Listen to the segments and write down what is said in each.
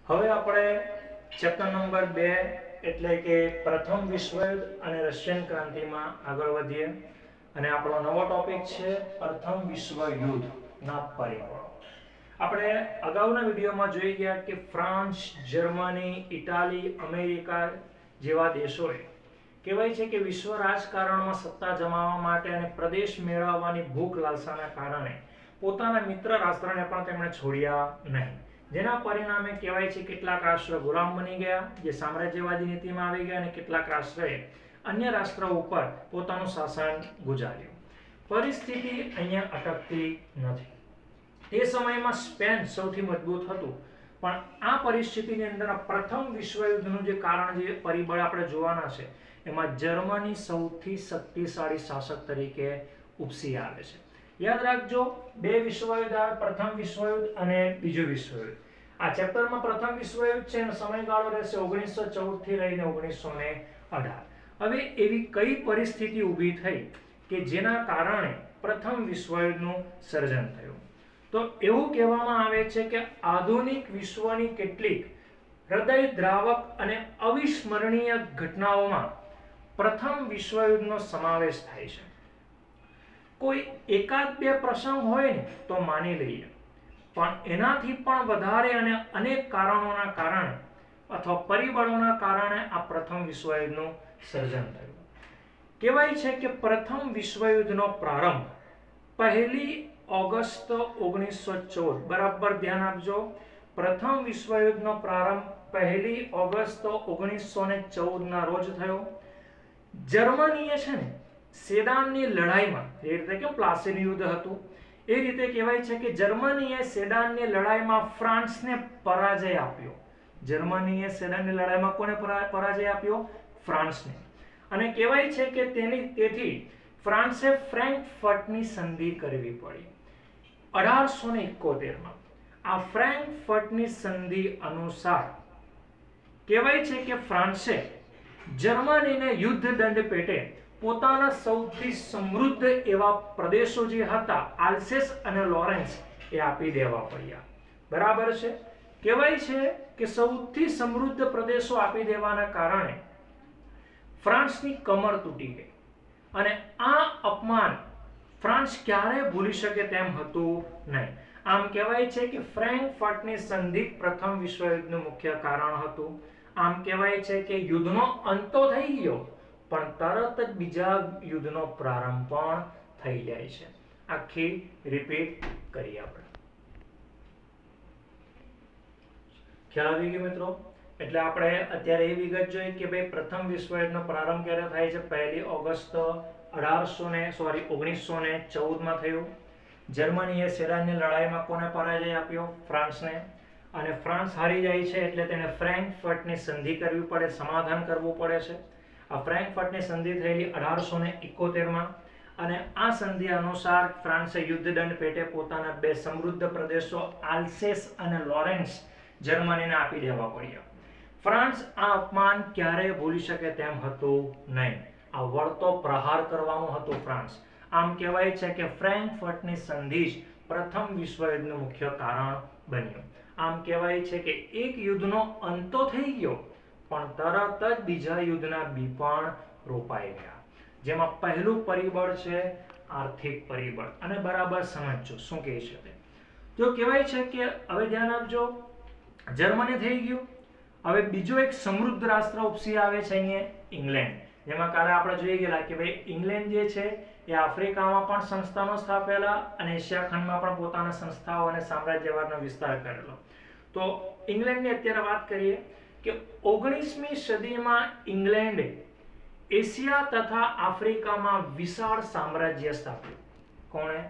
હવે આપણે chapter number 2 એટલે કે પ્રથમ વિશ્વયુદ્ધ અને રશિયન ક્રાંતિમાં આગળ વધીએ અને આપણો નવો ટોપિક છે પ્રથમ વિશ્વયુદ્ધના પરિબળો। આપણે અગાઉના વિડીયોમાં જોઈ ગયા કે ફ્રાન્સ, જર્મની, ઇટાલી, અમેરિકા જેવા દેશોએ કહેવાય છે કે વિશ્વ રાજકારણમાં સત્તા જમાવવા માટે અને પ્રદેશ મેળવવાની ભૂખ લાલસાના કારણે પોતાના મિત્ર રાષ્ટ્રને પણ તેમણે છોડ્યા નહીં, જેના પરિણામે કહેવાય છે કેટલાક રાષ્ટ્ર ગુલામ બની ગયા, જે સામ્રાજ્યવાદી નીતિમાં આવી ગયા, અને કેટલાક રાષ્ટ્રોએ અન્ય રાષ્ટ્રો ઉપર પોતાનું શાસન ગુજાર્યું। પરિસ્થિતિ અહીંયા અટકતી નથી। તે સમયમાં સ્પેન સૌથી મજબૂત હતું, પણ આ પરિસ્થિતિની અંદર પ્રથમ વિશ્વયુદ્ધનું જે કારણ, જે પરિબળ આપણે જોવાના છે, એમાં જર્મની સૌથી શક્તિશાળી શાસક તરીકે ઉપસી આવે છે। યાદ રાખજો, બે વિશ્વયુદ્ધ આવે, પ્રથમ વિશ્વયુદ્ધ અને બીજું વિશ્વયુદ્ધ। આ ચેપ્ટરમાં પ્રથમ વિશ્વયુદ્ધ છે એનો સમયગાળો રહેશે 1914 થી લઈને 1918। હવે એવી કઈ પરિસ્થિતિ ઊભી થઈ કે જેના કારણે પ્રથમ વિશ્વયુદ્ધનું સર્જન થયું? તો એવું કહેવામાં આવે છે કે આધુનિક વિશ્વની કેટલીક હૃદયદ્રાવક અને અવિસ્મરણીય ઘટનાઓમાં પ્રથમ વિશ્વયુદ્ધનો સમાવેશ થાય છે। કોઈ એકાદ બે પ્રસંગ હોય ને તો માની લઈએ, પણ એનાથી પણ વધારે અને અનેક કારણોના કારણે અથવા પરિબળોના કારણે આ પ્રથમ વિશ્વયુદ્ધનું સર્જન થયું। કહેવાય છે કે પ્રથમ વિશ્વયુદ્ધનો પ્રારંભ 1 ઓગસ્ટ 1914, બરાબર ધ્યાન આપજો, પ્રથમ વિશ્વયુદ્ધનો પ્રારંભ 1 ઓગસ્ટ 1914 ના રોજ થયો। જર્મનીએ છે ને સેડાનની લડાઈમાં, જે રીતે કે પ્લાસીનું યુદ્ધ હતું એ રીતે કહેવાય છે કે જર્મનીએ સેડાનની લડાઈમાં ફ્રાન્સને પરાજય આપ્યો। જર્મનીએ સેડાનની લડાઈમાં કોને પરાજય આપ્યો? ફ્રાન્સને। અને કહેવાય છે કે તેથી ફ્રાન્સે ફ્રેન્કફર્ટની સંધિ કરવી પડી 1871માં। આ ફ્રેન્કફર્ટની સંધિ અનુસાર કહેવાય છે કે ફ્રાન્સે જર્મનીને યુદ્ધ દંડ પેટે પોતાના સૌથી સમૃદ્ધ એવા પ્રદેશો જે હતા, આલ્સેસ અને લોરેન્સ, એ આપી દેવા પડ્યા, બરાબર છે। કહેવાય છે કે સૌથી સમૃદ્ધ પ્રદેશો આપી દેવાના કારણે ફ્રાન્સની કમર તૂટી ગઈ, અને આ અપમાન ફ્રાન્સ ક્યારેય ભૂલી શકે તેમ હતું નહીં। આમ કહેવાય છે કે ફ્રેન્કફર્ટની સંધિ પ્રથમ વિશ્વયુદ્ધનું મુખ્ય કારણ હતું। આમ કહેવાય છે કે યુદ્ધનો અંત તો થઈ ગયો, પણ તરત જ બીજા યુદ્ધનો પ્રારંભ પણ થઈ જાય છે। આખી રિપીટ કરીએ આપણે, ખ્યાલ આવી ગયો મિત્રો? એટલે આપણે અત્યારે એ વિગત જોઈ કે ભાઈ પ્રથમ વિશ્વયુદ્ધનો પ્રારંભ ક્યારે થાય છે? 1 ઓગસ્ટ 1914 માં થયું। જર્મનીએ સેડાનની લડાઈમાં કોને પરાજય આપ્યો? ફ્રાન્સને। અને ફ્રાન્સ હારી જાય છે એટલે તેને ફ્રેન્કફર્ટની સંધિ કરવી પડે, સમાધાન કરવું પડે છે। આ ફ્રેન્કફર્ટની સંધિ થયેલી 1871માં, અને આ સંધિ અનુસાર ફ્રાન્સે યુદ્ધ દંડ પેટે પોતાના બે સમૃદ્ધ પ્રદેશો આલ્સેસ અને લોરેન્સ જર્મનીને આપી દેવા પડ્યા। ફ્રાન્સ આ અપમાન ક્યારેય ભૂલી શકે તેમ હતું નહીં। આ વળતો પ્રહાર કરવાનું હતું ફ્રાન્સ। આમ કહેવાય છે કે ફ્રેન્કફર્ટની સંધિ જ પ્રથમ વિશ્વયુદ્ધનું મુખ્ય કારણ બન્યું। આમ કહેવાય છે કે એક યુદ્ધનો અંત તો થઈ ગયો, પણ તરત જ બીજા યુદ્ધના બી પણ રોપાઈ ગયા, જેમાં પહેલું પરિબળ છે આર્થિક પરિબળ। અને બરાબર સમજજો શું કહે છે તે। તો કહેવાય છે કે હવે ધ્યાન આપજો, જર્મની થઈ ગયું, હવે બીજો એક સમૃદ્ધ રાષ્ટ્ર ઉપસી આવે છે અહીંયા, ઇંગ્લેન્ડ। જેમાં કાલે આપણે જોઈ ગયેલા કે ભાઈ ઇંગ્લેન્ડ જે છે એ આફ્રિકામાં પણ સંસ્થાનો સ્થાપેલા અને એશિયા ખંડમાં પણ પોતાના સંસ્થાઓ અને સામ્રાજ્યવાદનો વિસ્તાર કરેલો। તો ઇંગ્લેન્ડની અત્યારે વાત કરીએ કે 19મી સદીમાં ઇંગ્લેન્ડે એશિયા તથા આફ્રિકામાં વિશાળ સામ્રાજ્ય સ્થાપ્યું। કોણે?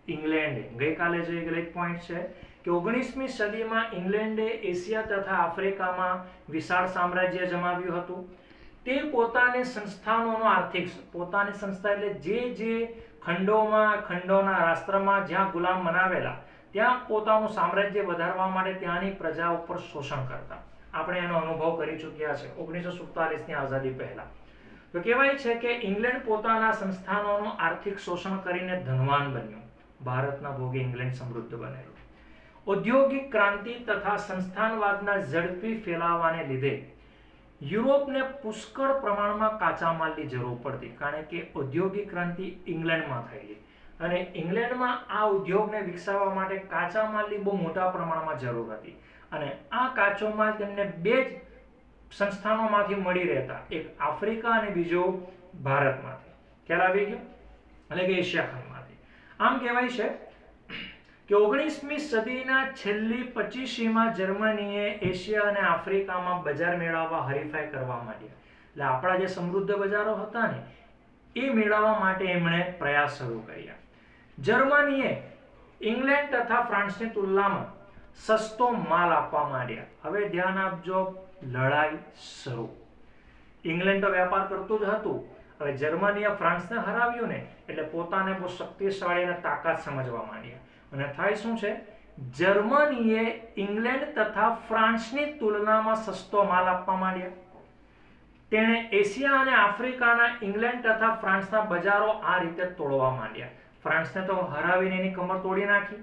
ઇંગ્લેન્ડે। ગઈકાલે જોઈ ગયેલો એક પોઈન્ટ છે કે 19મી સદીમાં ઇંગ્લેન્ડે એશિયા તથા આફ્રિકામાં વિશાળ સામ્રાજ્ય જમાવ્યું હતું। તે પોતાની સંસ્થાનોનો આર્થિક, પોતાની સંસ્થા એટલે જે ખંડોના રાષ્ટ્રમાં જ્યાં ગુલામ બનાવેલા, ત્યાં પોતાનું સામ્રાજ્ય વધારવા માટે ત્યાંની પ્રજા ઉપર શોષણ કરતા। આપણે એનો અનુભવ કરી ચૂક્યા છે 1947ની આઝાદી પહેલા। તો કહેવાય છે કે ઇંગ્લેન્ડ પોતાના સંસ્થાનોનું આર્થિક શોષણ કરીને ધનવાન બન્યું। ભારતના ભોગે ઇંગ્લેન્ડ સમૃદ્ધ બનેલું। ઔદ્યોગિક ક્રાંતિ તથા સંસ્થાનવાદના ઝડપી ફેલાવાને લીધે યુરોપને પુષ્કળ પ્રમાણમાં કાચા માલની જરૂર પડતી, કારણ કે ઔદ્યોગિક ક્રાંતિ ઇંગ્લેન્ડમાં થયેલી અને ઇંગ્લેન્ડમાં આ ઉદ્યોગને વિકસાવવા માટે કાચા માલની બહુ મોટા પ્રમાણમાં જરૂર હતી અને આ કાચો માલ તેમને બે જ સંસ્થાનોમાંથી મળી રહેતા, એક આફ્રિકા અને બીજો ભારતમાંથી. ખ્યાલ આવી ગયો? એટલે કે એશિયા ખંડમાંથી. આમ કહેવાય છે કે 19મી સદીના છેલ્લી 25મીમાં જર્મનીએ એશિયા અને આફ્રિકામાં બજાર મેળવવા હરીફાઈ કરવા માંડ્યા. એટલે આપણા જે સમૃદ્ધ બજારો હતા ને એ મેળવવા માટે એમણે પ્રયાસ શરૂ કર્યા. જર્મનીએ ઇંગ્લેન્ડ તથા ફ્રાન્સની તુલનામાં સસ્તો માલ આપવા માંડ્યા. હવે ધ્યાન આપજો, લડાઈ શરૂ. ઇંગ્લેન્ડ તો વેપાર કરતું જ હતું, હવે જર્મનીએ ફ્રાન્સને હરાવ્યું ને એટલે પોતાને બહુ શક્તિશાળી અને તાકાત સમજવા માંડ્યા અને થાય શું છે, જર્મનીએ ઇંગ્લેન્ડ તથા ફ્રાન્સની તુલનામાં સસ્તો માલ આપવા માંડ્યા. તેણે એશિયા અને આફ્રિકાના ઇંગ્લેન્ડ તથા ફ્રાન્સના બજારો આ રીતે તોડવા માંડ્યા. ફ્રાન્સને તો હરાવીને એની કમર તોડી નાખી.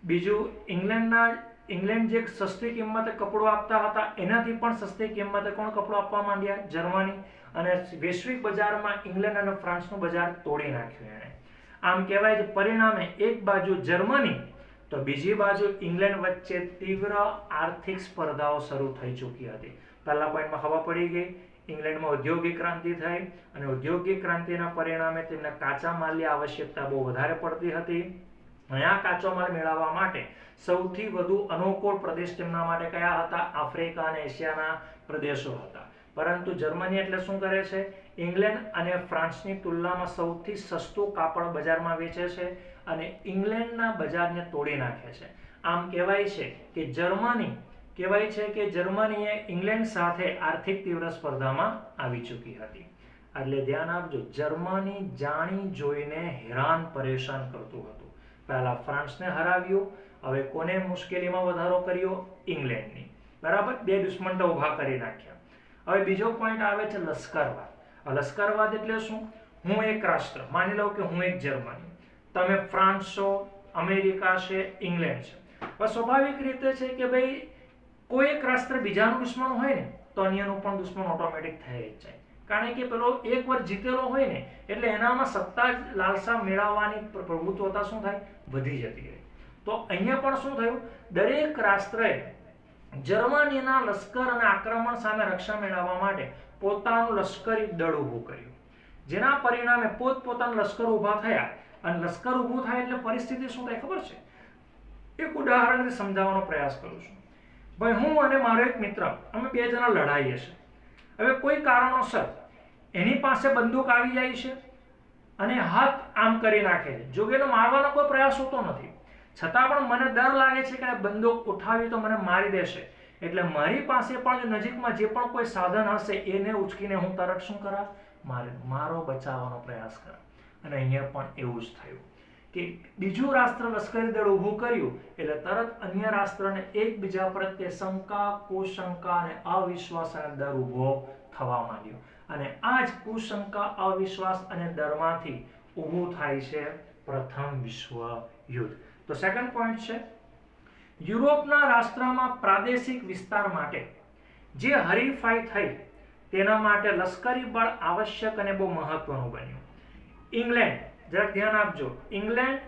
બીજું, ઇંગ્લેન્ડ જે સસ્તી કિંમતે કપડું આપતા હતા એનાથી પણ સસ્તી કિંમતે કોણ કપડું આપવા માંડ્યા? જર્મની. અને વૈશ્વિક બજારમાં ઇંગ્લેન્ડ અને ફ્રાન્સનું બજાર તોડી નાખ્યું એણે. આમ કહેવાય કે પરિણામે એક બાજુ જર્મની તો બીજી બાજુ ઇંગ્લેન્ડ વચ્ચે તીવ્ર આર્થિક સ્પર્ધાઓ શરૂ થઈ ચૂકી હતી. પહેલા પોઈન્ટમાં ખબર પડી ગઈ, ઇંગ્લેન્ડમાં ઔદ્યોગિક ક્રાંતિ થઈ અને ઔદ્યોગિક ક્રાંતિના પરિણામે તેમને કાચા માલની આવશ્યકતા બહુ વધારે પડતી હતી અને આ કાચો માલ મેળવવા માટે સૌથી વધુ અનુકૂળ પ્રદેશ તેમના માટે કયા હતા? આફ્રિકા અને એશિયાના પ્રદેશો હતા. પરંતુ જર્મની એટલે શું કરે છે? ઇંગ્લેન્ડ અને ફ્રાન્સની તુલનામાં સૌથી સસ્તું કાપડ બજારમાં વેચે છે અને ઇંગ્લેન્ડના બજારને તોડી નાખે છે. આમ કહેવાય છે કે જર્મનીએ ઇંગ્લેન્ડ સાથે આર્થિક તીવ્ર સ્પર્ધામાં આવી ચૂકી હતી. એટલે ધ્યાન આપજો, જર્મની જાણી જોઈને હેરાન પરેશાન કરતું હતું. પહેલા ફ્રાન્સને હરાવ્યું, હવે કોને મુશ્કેલીમાં વધારો કર્યો? ઇંગ્લેન્ડની. બરાબર, બે દુશ્મન તો ઉભા કરી નાખ્યા. હવે બીજો પોઈન્ટ આવે છે લશ્કરવાદ. લશ્કરવાદ એટલે શું? હું એક રાષ્ટ્ર, માની લો કે હું એક જર્મની, તમે ફ્રાન્સ છો, અમેરિકા છે, ઇંગ્લેન્ડ છે. બસ સ્વાભાવિક રીતે છે કે ભાઈ કોઈ એક રાષ્ટ્ર બીજાનું દુશ્મન હોય ને તો અન્યનું પણ દુશ્મન ઓટોમેટિક થઈ જ જાય, કારણ કે પેલો એકવાર જીતેલો હોય ને એટલે એનામાં સત્તા લાલસા મેળવવાની પ્રભુત્વતા શું થાય? વધી જતી રહે. તો અહીંયા પણ શું થયું? દરેક રાષ્ટ્રએ જર્મનીના લશ્કર અને આક્રમણ સામે રક્ષા મેળવવા માટે પોતાનું લશ્કરી દળ ઊભું કર્યું, જેના પરિણામે પોતપોતાના લશ્કર ઊભા થયા અને લશ્કર ઊભું થાય એટલે પરિસ્થિતિ શું થાય ખબર છે? એક ઉદાહરણથી સમજાવવાનો પ્રયાસ કરું છું. ભાઈ, હું અને મારો એક મિત્ર, અમે બે જણા લડાઈએ છીએ. હવે કોઈ કારણોસર એની પાસે બંદૂક આવી જાય છે અને હાથ આમ કરી નાખે છે. જો કે એનો મારવાનો કોઈ પ્રયાસ હોતો નથી, છતાં પણ મને ડર લાગે છે કે બંદૂક ઉઠાવી તો મને મારી દેશે. એટલે મારી પાસે પણ નજીકમાં જે પણ કોઈ સાધન હશે એને ઉચકીને હું તરત શું કરા? મારો બચાવવાનો પ્રયાસ કરા. અને અહીંયા પણ એવું જ થયું કે બીજું રાષ્ટ્ર લશ્કરી દળ ઊભું કર્યું એટલે તરત અન્ય રાષ્ટ્રને એકબીજા પ્રત્યે શંકા, કુશંકા અને અવિશ્વાસ અને ડર ઊભો થવા માંડ્યો. અને આ જ કુશંકા, અવિશ્વાસ અને ડરમાંથી ઊભું થાય છે પ્રથમ વિશ્વ યુદ્ધ. તો સેકન્ડ પોઈન્ટ છે, યુરોપના રાષ્ટ્રમાં પ્રાદેશિક વિસ્તાર માટે જે હરીફાઈ થઈ તેના માટે લશ્કરી બળ આવશ્યક અને બહુ મહત્વનું બન્યું. ઇંગ્લેન્ડ, જરાક ધ્યાન આપજો, ઇંગ્લેન્ડ,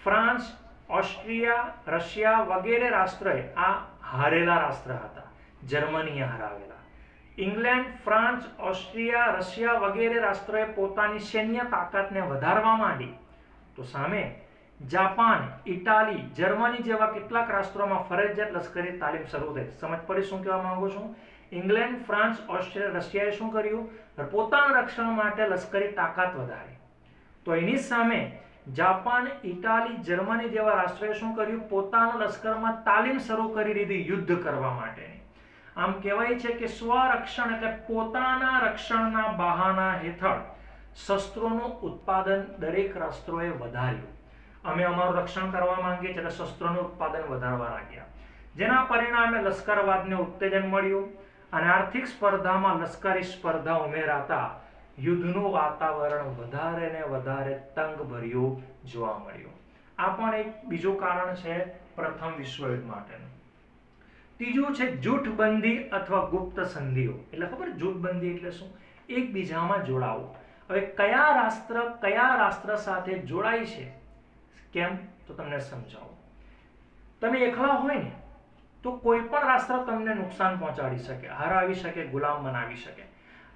ફ્રાન્સ, ઓસ્ટ્રિયા, રશિયા વગેરે રાષ્ટ્રોએ આ હારેલા રાષ્ટ્ર હતા, જર્મનીએ હરાવેલા. ઇંગ્લેન્ડ, ફ્રાન્સ, ઓસ્ટ્રિયા, રશિયા વગેરે રાષ્ટ્રોએ પોતાની સૈન્ય તાકાતને વધારવા માંડી તો સામે જાપાન, ઇટાલી, જર્મની જેવા કેટલાક રાષ્ટ્રોમાં ફરજિયાત લશ્કરી તાલીમ શરૂ થઈ. સમજ પડી શું કહેવા માંગુ છું? ઇંગ્લેન્ડ, ફ્રાન્સ, ઓસ્ટ્રિયા, રશિયાએ શું કર્યું? પોતાના રક્ષણ માટે લશ્કરી તાકાત વધારી. તો એની સામે જાપાન, ઇટાલી, જર્મની જેવા રાષ્ટ્રોએ શું કર્યું? પોતાના લશ્કરમાં તાલીમ શરૂ કરી દીધી યુદ્ધ કરવા માટેની. આમ કહેવાય છે કે સ્વરક્ષણ એટલે પોતાના રક્ષણના બહાના હેઠળ શસ્ત્રોનું ઉત્પાદન દરેક રાષ્ટ્રોએ વધાર્યું. અમે અમારું રક્ષણ કરવા માંગીએ છીએ એટલે શસ્ત્રોનું ઉત્પાદન વધારવા લાગ્યા, જેના પરિણામે લશ્કરવાદને ઉત્તેજન મળ્યું અને આર્થિક સ્પર્ધામાં લશ્કરી સ્પર્ધા ઉમેરાતા યુદ્ધનું વાતાવરણ વધારે ને વધારે તંગભર્યું જોવા મળ્યું. આ પણ એક બીજું કારણ છે પ્રથમ વિશ્વયુદ્ધ માટેનું. ત્રીજું છે જૂથબંધી અથવા ગુપ્ત સંધિઓ. એટલે ખબર જૂથબંધી એટલે શું? એકબીજામાં જોડાવું. હવે કયા રાષ્ટ્ર સાથે જોડાય છે, કેમ, તો તમને સમજાવું. તમે એકલા હોય ને તો કોઈ પણ રાષ્ટ્ર તમને નુકસાન પહોંચાડી શકે, હરાવી શકે, ગુલામ બનાવી શકે.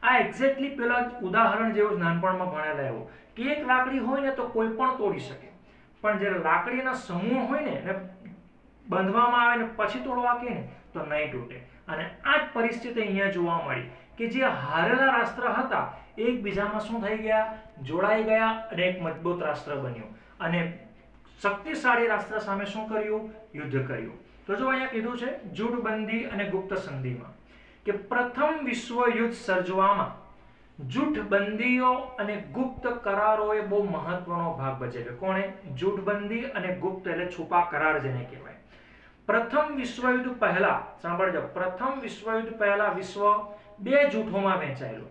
આ એક્ઝેક્ટલી પેલા ઉદાહરણ જેવું નાનપણમાં ભણેલા એવું કે એક લાકડી હોય ને તો કોઈ પણ તોડી શકે, પણ જ્યારે લાકડીના સમૂહ હોય ને બાંધવામાં આવે ને પછી તોડવા કે ને તો નહીં તૂટે. અને આ જ પરિસ્થિતિ અહીંયા જોવા મળી કે જે હારેલા રાષ્ટ્ર હતા એકબીજામાં શું થઈ ગયા, જોડાઈ ગયા અને એક મજબૂત રાષ્ટ્ર બન્યું અને શક્તિશાળી રાષ્ટ્ર સામે શું કર્યું, યુદ્ધ કર્યું. તો જો અહીંયા કીધું છે જૂથબંધી અને ગુપ્ત સંધિમાં કે પ્રથમ વિશ્વ યુદ્ધ સર્જવામાં જૂથબંધીઓ અને ગુપ્ત કરારોએ બહુ મહત્વનો ભાગ ભજવ્યો. કોણે? જૂથબંધી અને ગુપ્ત એટલે છુપા કરાર જેને કહેવાય. પ્રથમ વિશ્વયુદ્ધ પહેલા, સાંભળજો, પ્રથમ વિશ્વયુદ્ધ પહેલા વિશ્વ બે જૂથોમાં વહેંચાયેલું.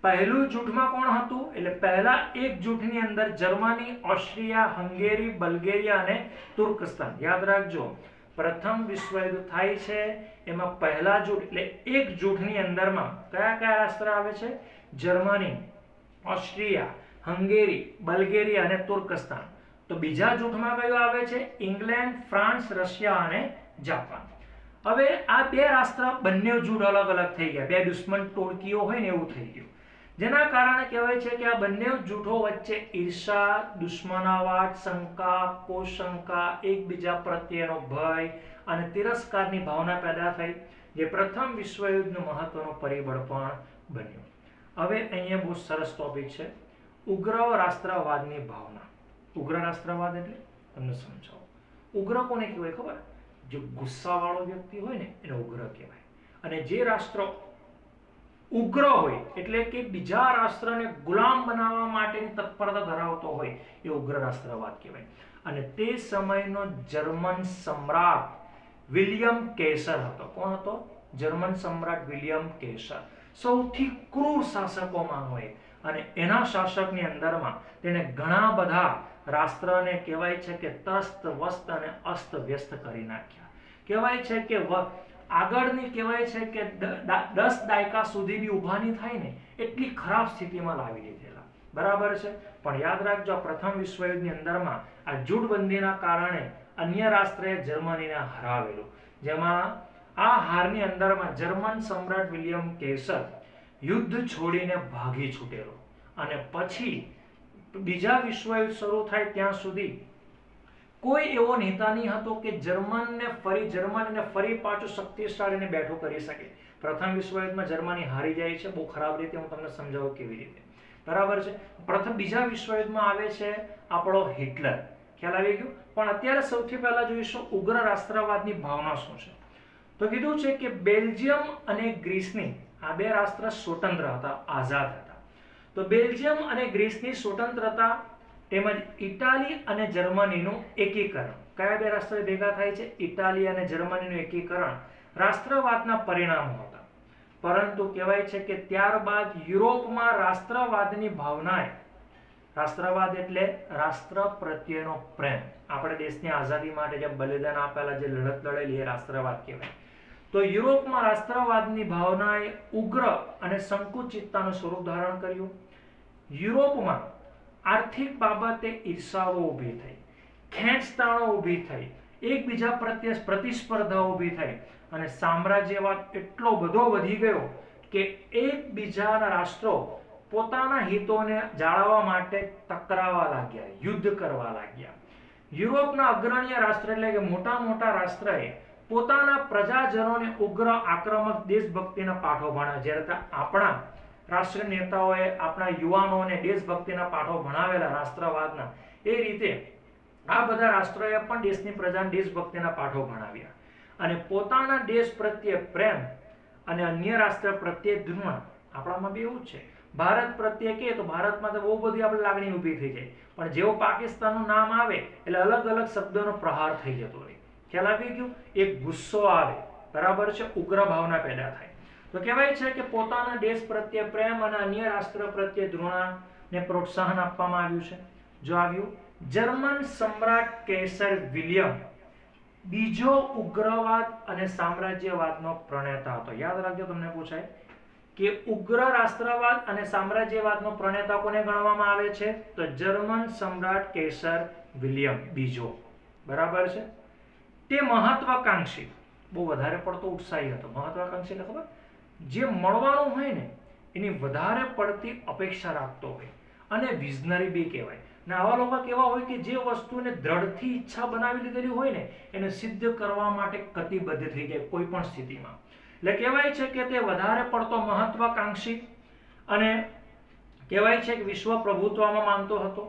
પહેલું જૂથમાં કોણ હતું? એટલે પહેલા એક જૂથની અંદર જર્મની, ઓસ્ટ્રિયા, હંગેરી, બલ્ગેરિયા અને તુર્કસ્તાન. યાદ રાખજો, પ્રથમ વિશ્વયુદ્ધ થાય છે એમાં પહેલા જૂથ એટલે એક જૂથની અંદરમાં કયા કયા રાષ્ટ્ર આવે છે? જર્મની, ઓસ્ટ્રિયા, હંગેરી, બલ્ગેરિયા અને તુર્કસ્તાન. તો બીજા જૂથમાં કયો આવે છે? ઇંગ્લેન્ડ, ફ્રાન્સ, રશિયા અને જાપાન. હવે આ બે રાષ્ટ્ર બંને જૂથ અલગ અલગ થઈ ગયા, બે દુશ્મન ટોળકીઓ હોય ને એવું થઈ ગયું, જેના કારણે કહેવાય છે કે આ બંને જૂથો વચ્ચે ઈર્ષા, દુશ્મનાવાદ, શંકા, કોશંકા, એકબીજા પ્રત્યેનો ભય અને તિરસ્કારની ભાવના પેદા થઈ, જે પ્રથમ વિશ્વયુદ્ધનું મહત્વનું પરિબળ પણ બન્યું. હવે અહીંયા બહુ સરસ ટોપિક છે, ઉગ્ર રાષ્ટ્રવાદની ભાવના. ઉગ્ર રાષ્ટ્રવાદ એટલે તમને સમજાવો. ઉગ્ર કોને કહેવાય ખબર? જે ગુસ્સાવાળો વ્યક્તિ હોય ને એને ઉગ્ર કહેવાય. અને જે રાષ્ટ્ર ઉગ્ર હોય એટલે કે બીજા રાષ્ટ્રને ગુલામ બનાવવા માટેની તત્પરતા ધરાવતો હોય એ ઉગ્ર રાષ્ટ્રવાદ કહેવાય. અને તે સમયનો જર્મન સમ્રાટ વિલિયમ કેસર હતો. કોણ હતો? જર્મન સમ્રાટ વિલિયમ કેસર. સૌથી ક્રૂર શાસકોમાંનો એક. અને એના શાસકની અંદરમાં તેને ઘણા બધા રાષ્ટ્રને કહેવાય છે કે તસ્ત વસ્ત અને અસ્ત વ્યસ્ત કરી નાખ્યા. કહેવાય છે કે આગળની કહેવાય છે કે 10 દાયકા સુધી બી ઊભા નહીં થાય ને એટલી ખરાબ સ્થિતિમાં લાવી દીધેલા. બરાબર છે? પણ યાદ રાખજો, પ્રથમ વિશ્વયુદ્ધની અંદરમાં આ જૂથબંધીના કારણે અન્ય રાષ્ટ્રએ જર્મનીને હરાવેલું, જેમાં આ હારની અંદરમાં જર્મન સમ્રાટ વિલિયમ કેસર યુદ્ધ છોડીને ભાગી છૂટેલો. અને પછી બીજા વિશ્વયુદ્ધ શરૂ થાય ત્યાં સુધી કોઈ એવો નેતા નહીં હતો કે જર્મનીને ફરી પાછું શક્તિશાળીને બેઠું કરી શકે. પ્રથમ વિશ્વયુદ્ધમાં જર્મની હારી જાય છે બહુ ખરાબ રીતે. હું તમને સમજાવું કેવી રીતે. બરાબર છે? બીજા વિશ્વયુદ્ધમાં આવે છે આપણો હિટલર. ખ્યાલ આવી ગયો? પણ અત્યારે સૌથી પહેલા જોઈશું ઉગ્ર રાષ્ટ્રવાદની ભાવના શું છે. તો કીધું છે કે બેલ્જિયમ અને ગ્રીસની આ બે રાષ્ટ્ર સ્વતંત્ર હતા, આઝાદ હતા. તો બેલ્જિયમ અને ગ્રીસની સ્વતંત્રતા તેમજ ઇટાલી અને જર્મનીનું એકીકરણ. કયા બે રાષ્ટ્ર ભેગા થાય છે? ઇટાલી અને જર્મનીનું એકીકરણ રાષ્ટ્રવાદના પરિણામો હતા. પરંતુ કહેવાય છે કે ત્યારબાદ યુરોપમાં રાષ્ટ્રવાદની ભાવનાએ, રાષ્ટ્રવાદ એટલે રાષ્ટ્ર પ્રત્યેનો પ્રેમ, આપણે દેશની આઝાદી માટે જે બલિદાન આપેલા, જે લડત લડેલી, એ રાષ્ટ્રવાદ કહેવાય. તો યુરોપમાં રાષ્ટ્રવાદની ભાવનાએ ઉગ્ર અને સંકુચિતતાનું સ્વરૂપ ધારણ કર્યું. યુરોપમાં આર્થિક બાબતે ઈર્ષાઓ ઊભી થઈ, ખેંચતાણો ઊભી થઈ, એકબીજા પ્રત્યે પ્રતિસ્પર્ધા ઊભી થઈ અને સામ્રાજ્યવાદ એટલો બધો વધી ગયો કે એકબીજાના રાષ્ટ્રો પોતાના હિતોને જાળવવા માટે ટકરાવા લાગ્યા, યુદ્ધ કરવા લાગ્યા. યુરોપના અગ્રણી રાષ્ટ્ર એટલે કે મોટા મોટા રાષ્ટ્રએ પોતાના પ્રજાજનોને ઉગ્ર આક્રમક દેશભક્તિના પાઠો ભણાવ્યા. જ્યારે આપણા રાષ્ટ્ર નેતાઓએ આપણા યુવાનોને દેશભક્તિના પાઠો ભણાવેલા રાષ્ટ્રવાદના, એ રીતે આ બધા રાષ્ટ્રોએ પણ દેશની પ્રજાને દેશભક્તિના પાઠો ભણાવ્યા. અને પોતાના દેશ પ્રત્યે પ્રેમ અને અન્ય રાષ્ટ્ર પ્રત્યે ઘૃણા. આપણામાં બી એવું જ છે. ભારત પ્રત્યે કે તો ભારતમાં તો બહુ બધી આપણે લાગણી ઊભી થઈ જાય, પણ જેવો પાકિસ્તાનનું નામ આવે એટલે અલગ અલગ શબ્દોનો પ્રહાર થઈ જતો રહે. ખ્યાલ આવી ગયું? એક ગુસ્સો આવે, બરાબર છે, ઉગ્ર ભાવના પેદા થાય. તો કહેવાય છે કે પોતાના દેશ પ્રત્યે પ્રેમ અને અન્ય રાષ્ટ્ર પ્રત્યે ઘૃણાને પ્રોત્સાહન આપવામાં આવ્યું છે. જો આવ્યું, જર્મન સમ્રાટ કેસર વિલિયમ બીજો ઉગ્રવાદ અને સામ્રાજ્યવાદનો પ્રણેતા હતો. યાદ રાખજો, તમને પૂછાય કે ઉગ્ર રાષ્ટ્રવાદ અને સામ્રાજ્યવાદનો પ્રણેતા કોને ગણવામાં આવે છે? તો જર્મન સમ્રાટ કેસર વિલિયમ બીજો. બરાબર છે. તે મહત્વાકાંક્ષી, બહુ વધારે પડતો ઉત્સાહી હતો. મહત્વાકાંક્ષી એટલે ખબર, જે મળવાનું હોય ને એની વધારે પડતી અપેક્ષા રાખતો હોય, અને વિઝનરી બી કહેવાય. ને આવા લોકો કેવા હોય કે જે વસ્તુને દ્રઢથી ઈચ્છા બનાવી લીધેલી હોય ને એને સિદ્ધ કરવા માટે કટિબદ્ધ થઈ જાય કોઈ પણ સ્થિતિમાં. એટલે કહેવાય છે કે તે વધારે પડતો મહત્વાકાંક્ષી અને કહેવાય છે કે વિશ્વ પ્રભુત્વમાં માનતો હતો.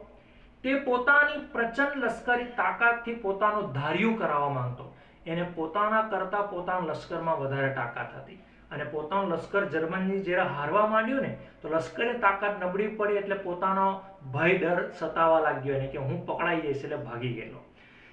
તે પોતાની પ્રચંડ લશ્કરી તાકાતથી પોતાનું ધાર્યું કરાવવા માંગતો. એને પોતાના કરતા પોતાના લશ્કરમાં વધારે તાકાત હતી, અને પોતાનું લશ્કર જર્મની જ્યારે હારવા માંડ્યું ને તો લશ્કરની તાકાત નબળી પડી એટલે પોતાનો ભય ડર સતાવા લાગ્યો એને કે હું પકડાઈ જઈશ, એટલે ભાગી ગયેલો.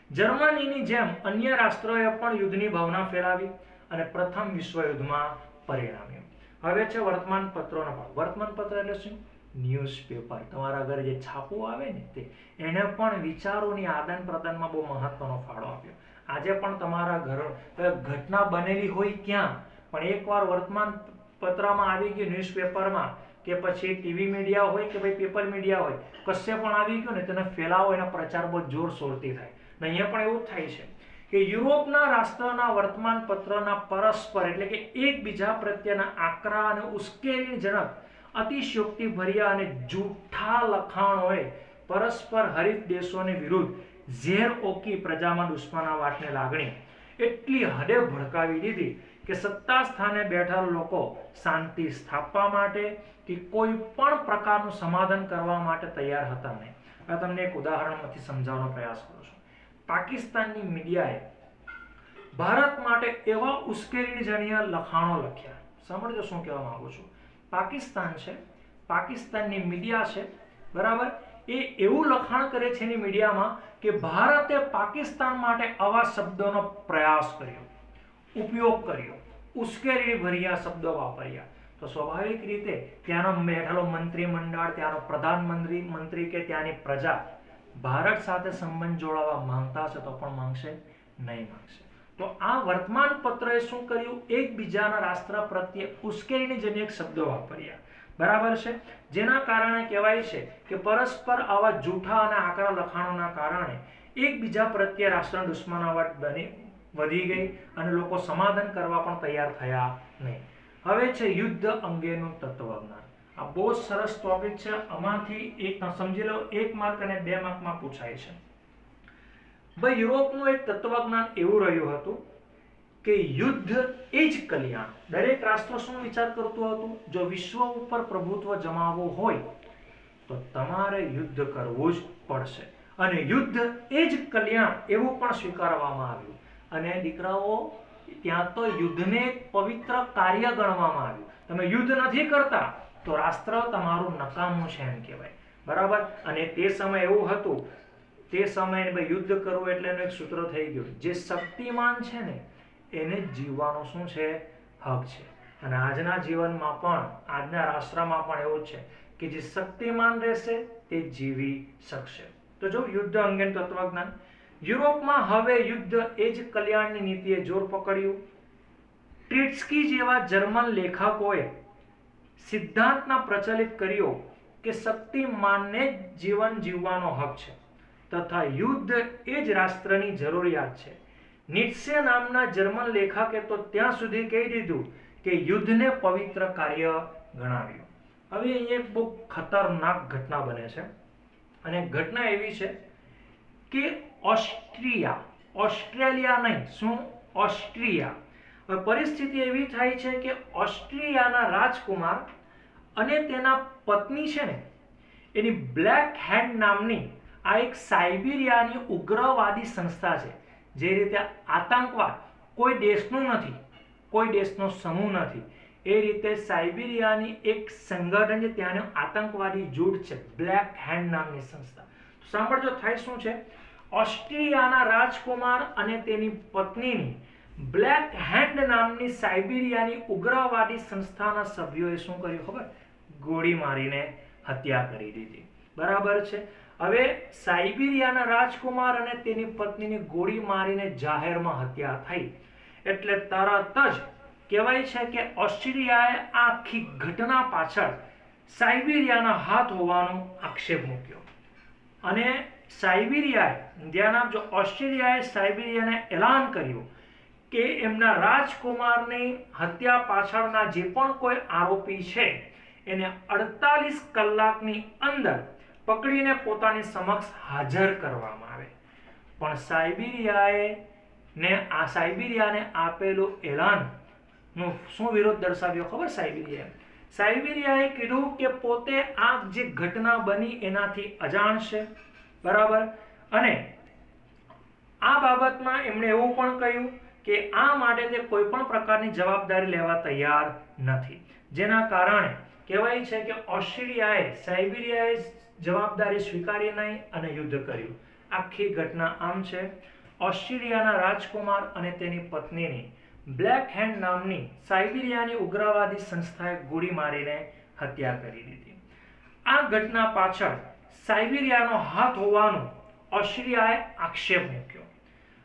જર્મનીની જેમ અન્ય રાષ્ટ્રોએ પણ યુદ્ધની ભાવના ફેલાવી અને પ્રથમ વિશ્વયુદ્ધમાં પરિણમ્યું. હવે છે વર્તમાન પત્રોનો ભાગ. વર્તમાન પત્ર એટલે શું? ન્યૂઝપેપર. તમારા ઘરે જે છાપું આવે ને તે, એને પણ વિચારોની આદાન પ્રદાનમાં બહુ મહત્વનો ફાળો આપ્યો. આજે પણ તમારા ઘર ઘટના બનેલી હોય ક્યાં, પણ એકવાર વર્તમાન પત્રમાં આવી ગયું, ન્યૂઝપેપરમાં કે પછી ટીવી મીડિયા હોય કે ભાઈ પેપર મીડિયા હોય, કશે પણ આવી ગયું ને તેને ફેલાવો, એના પ્રચાર બહુ જોરશોરથી થાય. ને અહીંયા પણ એવું થાય છે કે યુરોપના રાષ્ટ્રના વર્તમાન પત્રના પરસ્પર એટલે કે એકબીજા પ્રત્યેના આકરા અને ઉશ્કેરણીજનક, અતિશયોક્તિભર્યા અને જૂઠા લખાણોએ પરસ્પર હરીફ દેશોની વિરુદ્ધ ઝેર ઓકી પ્રજામાં દુશ્મનાવાટની લાગણી એટલી હદે ભડકાવી દીધી કે સત્તા સ્થાને બેઠા લોકો શાંતિ સ્થાપવા માટે કે કોઈ પણ પ્રકારનું સમાધાન કરવા માટે તૈયાર હતા નહીં. આ તમને એક ઉદાહરણમાંથી સમજાવવાનો પ્રયાસ કરું છું. પાકિસ્તાનની મીડિયાએ ભારત માટે એવા ઉશ્કેરણીજન્ય લખાણો લખ્યા. સાંભળજો શું કહેવા માંગુ છું. પાકિસ્તાન છે, પાકિસ્તાનની મીડિયા છે, બરાબર, એ એવું લખાણ કરે છે એની મીડિયામાં કે ભારતે પાકિસ્તાન માટે આવા શબ્દોનો પ્રયાસ કર્યો, ઉપયોગ કર્યો, ઉશ્કેરણીભર્યા શબ્દો વાપર્યા. તો સ્વાભાવિક રીતે ત્યાંનો બેઠેલો મંત્રીમંડળ, ત્યાંનો પ્રધાનમંત્રી કે ત્યાંની પ્રજા ભારત સાથે સંબંધ જોડાવા માંગતા છે તો પણ માંગશે નહીં માંગશે. તો આ વર્તમાન પત્રએ શું કર્યું? એકબીજાના રાષ્ટ્ર પ્રત્યે ઉશ્કેરણીજનક શબ્દો વાપર્યા. બરાબર છે. જેના કારણે કહેવાય છે કે પરસ્પર આવા જૂઠા અને આકરા લખાણોના કારણે એકબીજા પ્રત્યે રાષ્ટ્ર દુશ્મનાવટ વધી ગઈ અને લોકો સમાધાન કરવા પણ તૈયાર થયા નહીં. હવે છે યુદ્ધ અંગેનું તત્વજ્ઞાન. આ બહુ સરસ ટોપિક છે. આમાંથી એક સમજી લો, 1 માર્ક અને 2 માર્કમાં પૂછાય છે. ભાઈ યુરોપનું એક તત્વજ્ઞાન એવું રહ્યું હતું કે યુદ્ધ એ જ કલ્યાણ. દરેક રાષ્ટ્ર શું વિચાર કરતું હતું? જો વિશ્વ ઉપર પ્રભુત્વ જમાવવું હોય તો તમારે યુદ્ધ કરવું જ પડશે, અને યુદ્ધ એ જ કલ્યાણ એવું પણ સ્વીકારવામાં આવ્યું. અને દીકરાઓ, ત્યાં તો યુદ્ધને એક પવિત્ર કાર્ય ગણવામાં આવ્યું. તમે યુદ્ધ નથી કરતા તો રાષ્ટ્ર તમારું નકામું છે એમ કહેવાય. બરાબર. અને તે સમય એવું હતું, તે સમયે યુદ્ધ કરવું એટલે એનું એક સૂત્ર થઈ ગયું, જે શક્તિમાન છે ને એને જીવવાનો શું છે? હક છે. અને આજના જીવનમાં પણ, આજના રાષ્ટ્રમાં પણ એવું છે કે જે શક્તિમાન રહેશે તે જીવી શકશે. તો જો યુદ્ધ અંગેનું તત્વજ્ઞાન. યુરોપમાં હવે યુદ્ધ એ જ કલ્યાણની નીતિએ જોર પકડ્યું. ટ્રીટ્સ્કી જેવા જર્મન લેખકોએ સિદ્ધાંતના પ્રચલિત કર્યો કે શક્તિમાનને જ જીવન જીવવાનો હક છે તથા યુદ્ધ એ જ રાષ્ટ્રની જરૂરિયાત છે. નીત્સે નામના જર્મન લેખકે તો ત્યાં સુધી કહી દીધું કે યુદ્ધને પવિત્ર કાર્ય ગણાવ્યું. હવે અહીંયા એક બહુ ખતરનાક ઘટના બને છે, અને ઘટના એવી છે કે ઓસ્ટ્રેલિયા નહીં, શું? ઓસ્ટ્રિયા. હવે પરિસ્થિતિ એવી થાય છે કે ઓસ્ટ્રિયાના રાજકુમાર અને તેના પત્ની છે ને, એની બ્લેક હેન્ડ નામની આ એક સાઇબિરિયાની ઉગ્રવાદી સંસ્થા છે. જે રીતે આતંકવાદ કોઈ દેશનું નથી, કોઈ દેશનો સમૂહ નથી, એ રીતે સાઇબિરિયાની એક સંગઠન છે, ત્યાંનું આતંકવાદી જૂથ છે, બ્લેક હેન્ડ નામની સંસ્થા. સાંભળજો, થાય શું છે? ઓસ્ટ્રિયાના રાજકુમાર અને તેની પત્નીની બ્લેક હેન્ડ નામની સાઇબિરિયાની ઉગ્રવાદી સંસ્થાના સભ્યોએ શું કર્યું ખબર? ગોળી મારીને હત્યા કરી દીધી. બરાબર છે. હવે સાઇબિરિયાના રાજકુમાર અને તેની પત્નીની ગોળી મારીને જાહેરમાં હત્યા થઈ એટલે તરત જ કહેવાય છે કે ઓસ્ટ્રેલિયાએ આખી ઘટના પાછળ સાઇબિરિયાના હાથ હોવાનો આક્ષેપ મૂક્યો અને સાઇબિરિયાએ ધ્યાન આપજો ઓસ્ટ્રેલિયાએ સાઇબિરિયાને એલાન કર્યું કે એમના રાજકુમારની હત્યા પાછળના જે પણ કોઈ આરોપી છે એને 48 કલાકની અંદર પકડીને પોતાની સમક્ષ હાજર કરવામાં આવે પણ સાઇબિરિયાને આપેલું એલાનનો શું વિરોધ દર્શાવ્યો ખબર સાઇબિરિયાએ કીધું કે પોતે આ જે ઘટના બની એનાથી અજાણ છે બરાબર અને આ બાબતમાં એમણે એવું પણ કહ્યું કે આ માટે તે કોઈ પણ પ્રકારની જવાબદારી લેવા તૈયાર નથી જેના કારણે કહેવાય છે કે ઓસ્ટ્રેલિયાએ સાઇબિરિયાએ જવાબદારી સ્વીકારી નહીં અને યુદ્ધ કર્યું આખી ઘટના આમ છે ઓસ્ટ્રેલિયાના રાજકુમાર અને તેની પત્નીની બ્લેક હેન્ડ નામની સાઇબિરિયાની ઉગ્રવાદી સંસ્થાએ ગોળી મારીને હત્યા કરી દીધી આ ઘટના પાછળ સાઇબિરિયાનો હાથ હોવાનું ઓસ્ટ્રેલિયાએ આક્ષેપ મૂક્યો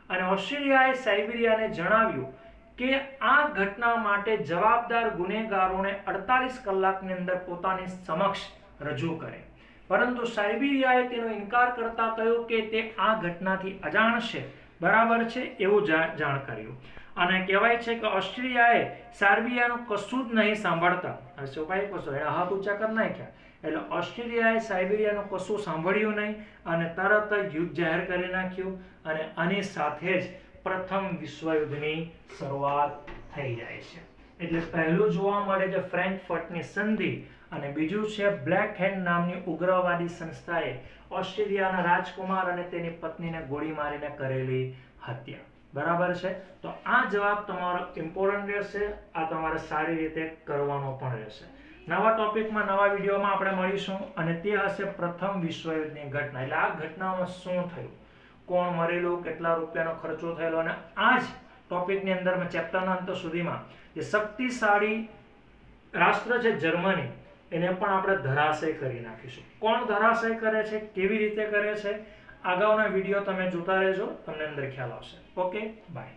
અને ઓસ્ટ્રેલિયાએ સાઇબિરિયાને જણાવ્યું કે આ ઘટના માટે જવાબદાર ગુનેગારોને 48 કલાકની અંદર પોતાની સમક્ષ રજૂ કરે પરંતુ સાઇબિરિયાએ તેનો ઇનકાર કરતા કહ્યું કે તે આ ઘટનાથી અજાણ છે બરાબર છે એવું જાણ કર્યું અને કહેવાય છે કે ઓસ્ટ્રેલિયાએ સાઇબિરિયાનું કશું જ નહીં સાંભળતા હવે ચોપાઈ કશો એના હાથ ઊંચા કરી નાખ્યા એટલે ઓસ્ટ્રેલિયાએ સાઇબિરિયાનું કશું સાંભળ્યું નહીં અને તરત જ યુદ્ધ જાહેર કરી નાખ્યું અને આની સાથે જ પ્રથમ વિશ્વયુદ્ધની શરૂઆત થઈ જાય છે એટલે પહેલું જોવા મળે છે ફ્રેન્કફર્ટની સંધિ અને બીજું છે બ્લેક હેન્ડ નામની ઉગ્રવાદી સંસ્થાએ ઓસ્ટ્રેલિયાના રાજકુમાર અને તેની પત્નીને ગોળી મારીને કરેલી હત્યા બરાબર છે તો આ જવાબ તમારો ઇમ્પોર્ટન્ટ રહેશે આ તમારે સારી રીતે કરવાનો પણ રહેશે નવા ટોપિકમાં નવા વિડીયોમાં આપણે મળીશું અને તે હશે પ્રથમ વિશ્વયુદ્ધની ઘટના એટલે આ ઘટનામાં શું થયું કોણ મરેલું કેટલા રૂપિયાનો ખર્ચો થયેલો અને આ જ ટોપિકની અંદર મેં ચેપ્ટરના અંત સુધીમાં જે શક્તિશાળી રાષ્ટ્ર છે જર્મની એને પણ આપણે ધરાશય કરી નાખીશું કોણ ધરાશય કરે છે કેવી રીતે કરે છે આગળના વિડીયો તમે જોતા રહેજો તમને અંદર ખ્યાલ આવશે ઓકે બાય